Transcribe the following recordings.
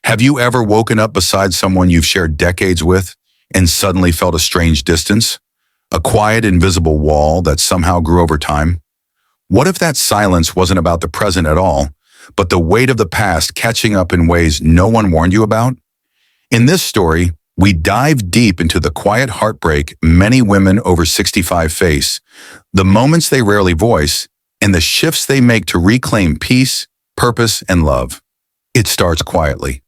Have you ever woken up beside someone you've shared decades with and suddenly felt a strange distance? A quiet, invisible wall that somehow grew over time? What if that silence wasn't about the present at all, but the weight of the past catching up in ways no one warned you about? In this story, we dive deep into the quiet heartbreak many women over 65 face, the moments they rarely voice, and the shifts they make to reclaim peace, purpose, and love. It starts quietly.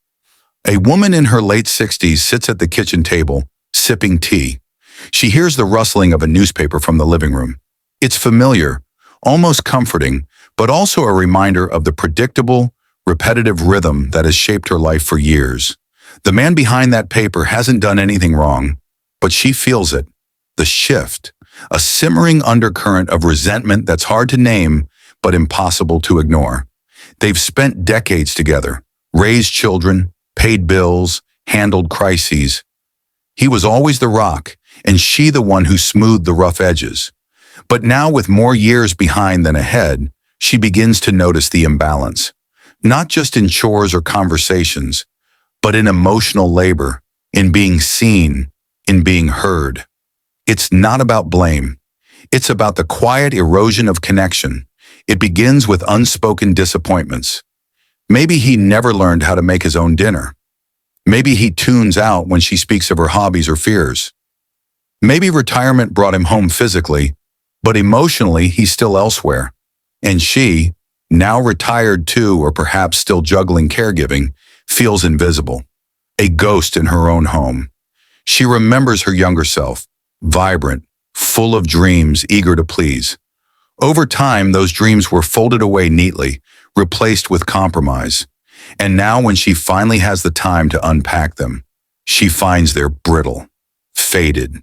A woman in her late 60s sits at the kitchen table, sipping tea. She hears the rustling of a newspaper from the living room. It's familiar, almost comforting, but also a reminder of the predictable, repetitive rhythm that has shaped her life for years. The man behind that paper hasn't done anything wrong, but she feels it. The shift, a simmering undercurrent of resentment that's hard to name, but impossible to ignore. They've spent decades together, raised children, paid bills, handled crises. He was always the rock, and she the one who smoothed the rough edges. But now, with more years behind than ahead, she begins to notice the imbalance. Not just in chores or conversations, but in emotional labor, in being seen, in being heard. It's not about blame. It's about the quiet erosion of connection. It begins with unspoken disappointments. Maybe he never learned how to make his own dinner. Maybe he tunes out when she speaks of her hobbies or fears. Maybe retirement brought him home physically, but emotionally he's still elsewhere. And she, now retired too, or perhaps still juggling caregiving, feels invisible, a ghost in her own home. She remembers her younger self, vibrant, full of dreams, eager to please. Over time, those dreams were folded away neatly, replaced with compromise. And now when she finally has the time to unpack them, she finds they're brittle, faded.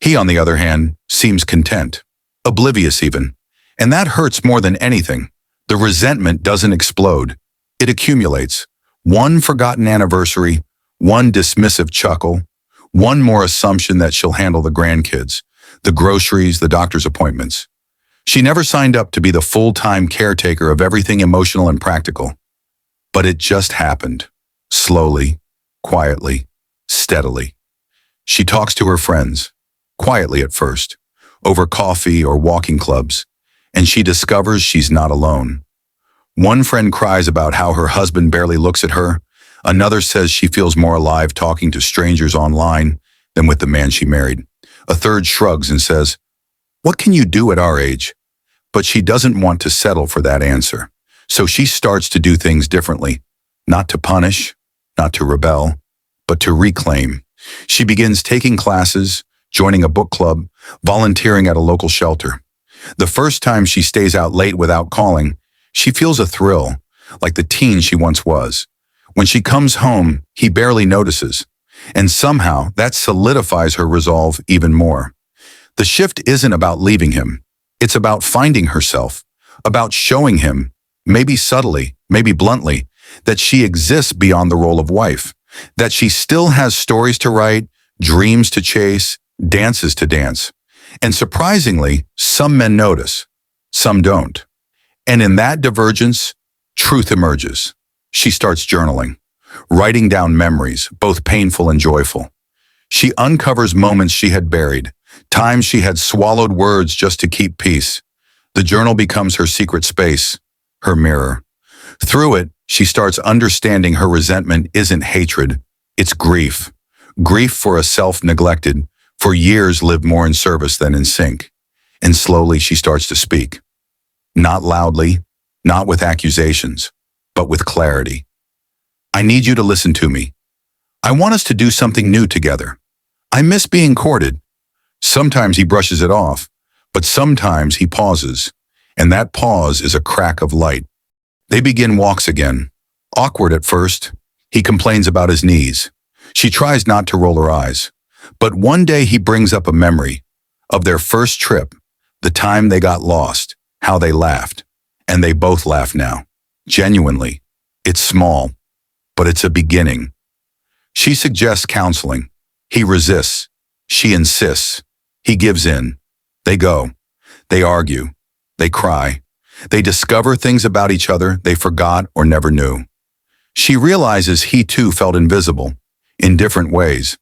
He, on the other hand, seems content, oblivious even. And that hurts more than anything. The resentment doesn't explode. It accumulates. One forgotten anniversary, one dismissive chuckle, one more assumption that she'll handle the grandkids, the groceries, the doctor's appointments. She never signed up to be the full-time caretaker of everything emotional and practical. But it just happened. Slowly, quietly, steadily. She talks to her friends, quietly at first, over coffee or walking clubs, and she discovers she's not alone. One friend cries about how her husband barely looks at her. Another says she feels more alive talking to strangers online than with the man she married. A third shrugs and says, "What can you do at our age?" But she doesn't want to settle for that answer. So she starts to do things differently, not to punish, not to rebel, but to reclaim. She begins taking classes, joining a book club, volunteering at a local shelter. The first time she stays out late without calling, she feels a thrill, like the teen she once was. When she comes home, he barely notices. And somehow, that solidifies her resolve even more. The shift isn't about leaving him. It's about finding herself, about showing him, maybe subtly, maybe bluntly, that she exists beyond the role of wife, that she still has stories to write, dreams to chase, dances to dance. And surprisingly, some men notice, some don't. And in that divergence, truth emerges. She starts journaling, writing down memories, both painful and joyful. She uncovers moments she had buried, times she had swallowed words just to keep peace. The journal becomes her secret space, her mirror. Through it, she starts understanding her resentment isn't hatred, it's grief. Grief for a self neglected, for years lived more in service than in sync. And slowly she starts to speak. Not loudly, not with accusations, but with clarity. "I need you to listen to me. I want us to do something new together. I miss being courted." Sometimes he brushes it off, but sometimes he pauses, and that pause is a crack of light. They begin walks again. Awkward at first, he complains about his knees. She tries not to roll her eyes. But one day he brings up a memory of their first trip, the time they got lost, how they laughed. And they both laugh now, genuinely. It's small, but it's a beginning. She suggests counseling. He resists. She insists. He gives in. They go. They argue. They cry. They discover things about each other they forgot or never knew. She realizes he too felt invisible, in different ways,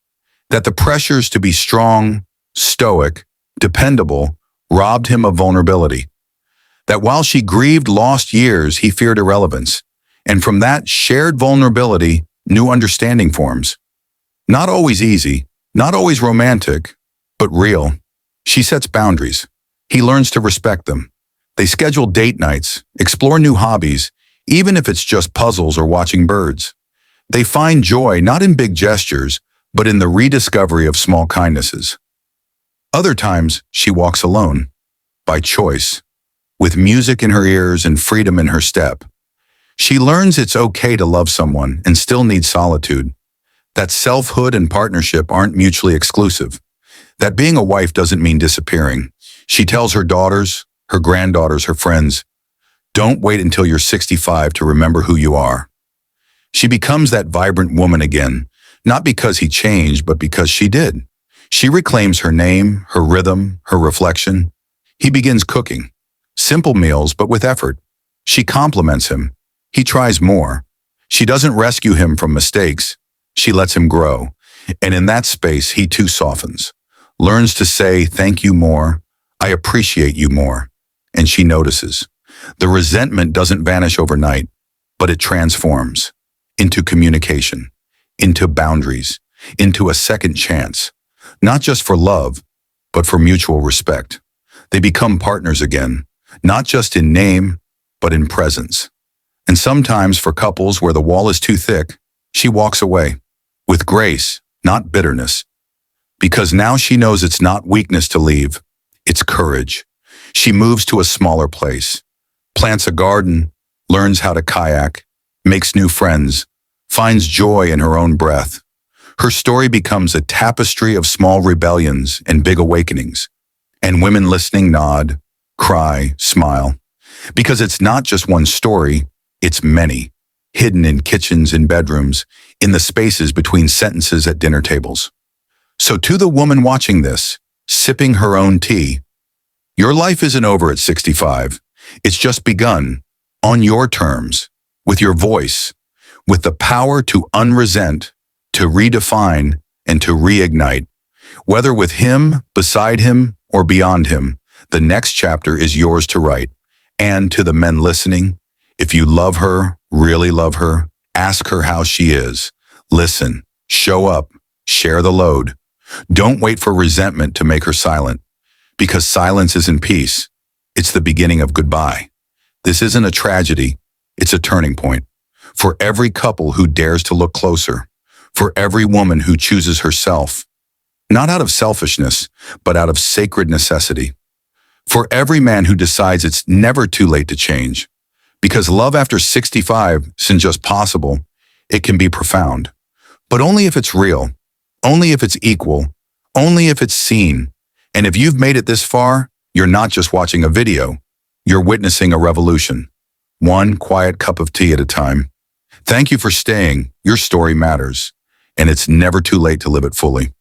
that the pressures to be strong, stoic, dependable, robbed him of vulnerability. That while she grieved lost years, he feared irrelevance. And from that shared vulnerability, new understanding forms. Not always easy, not always romantic, but real. She sets boundaries. He learns to respect them. They schedule date nights, explore new hobbies, even if it's just puzzles or watching birds. They find joy not in big gestures, but in the rediscovery of small kindnesses. Other times, she walks alone, by choice, with music in her ears and freedom in her step. She learns it's okay to love someone and still need solitude, that selfhood and partnership aren't mutually exclusive, that being a wife doesn't mean disappearing. She tells her daughters, her granddaughters, her friends, don't wait until you're 65 to remember who you are. She becomes that vibrant woman again, not because he changed, but because she did. She reclaims her name, her rhythm, her reflection. He begins cooking. Simple meals, but with effort. She compliments him. He tries more. She doesn't rescue him from mistakes. She lets him grow. And in that space, he too softens. Learns to say, thank you more. I appreciate you more. And she notices. The resentment doesn't vanish overnight, but it transforms into communication, into boundaries, into a second chance, not just for love, but for mutual respect. They become partners again, not just in name, but in presence. And sometimes for couples where the wall is too thick, she walks away with grace, not bitterness, because now she knows it's not weakness to leave, it's courage. She moves to a smaller place, plants a garden, learns how to kayak, makes new friends, finds joy in her own breath. Her story becomes a tapestry of small rebellions and big awakenings. And women listening nod, cry, smile. Because it's not just one story, it's many, hidden in kitchens and bedrooms, in the spaces between sentences at dinner tables. So to the woman watching this, sipping her own tea, your life isn't over at 65. It's just begun, on your terms, with your voice, with the power to unresent, to redefine, and to reignite. Whether with him, beside him, or beyond him, the next chapter is yours to write. And to the men listening, if you love her, really love her, ask her how she is. Listen, show up, share the load. Don't wait for resentment to make her silent, because silence isn't peace. It's the beginning of goodbye. This isn't a tragedy, it's a turning point. For every couple who dares to look closer, for every woman who chooses herself, not out of selfishness, but out of sacred necessity. For every man who decides it's never too late to change, because love after 65 isn't just possible, it can be profound. But only if it's real, only if it's equal, only if it's seen. And if you've made it this far, you're not just watching a video, you're witnessing a revolution. One quiet cup of tea at a time. Thank you for staying. Your story matters, and it's never too late to live it fully.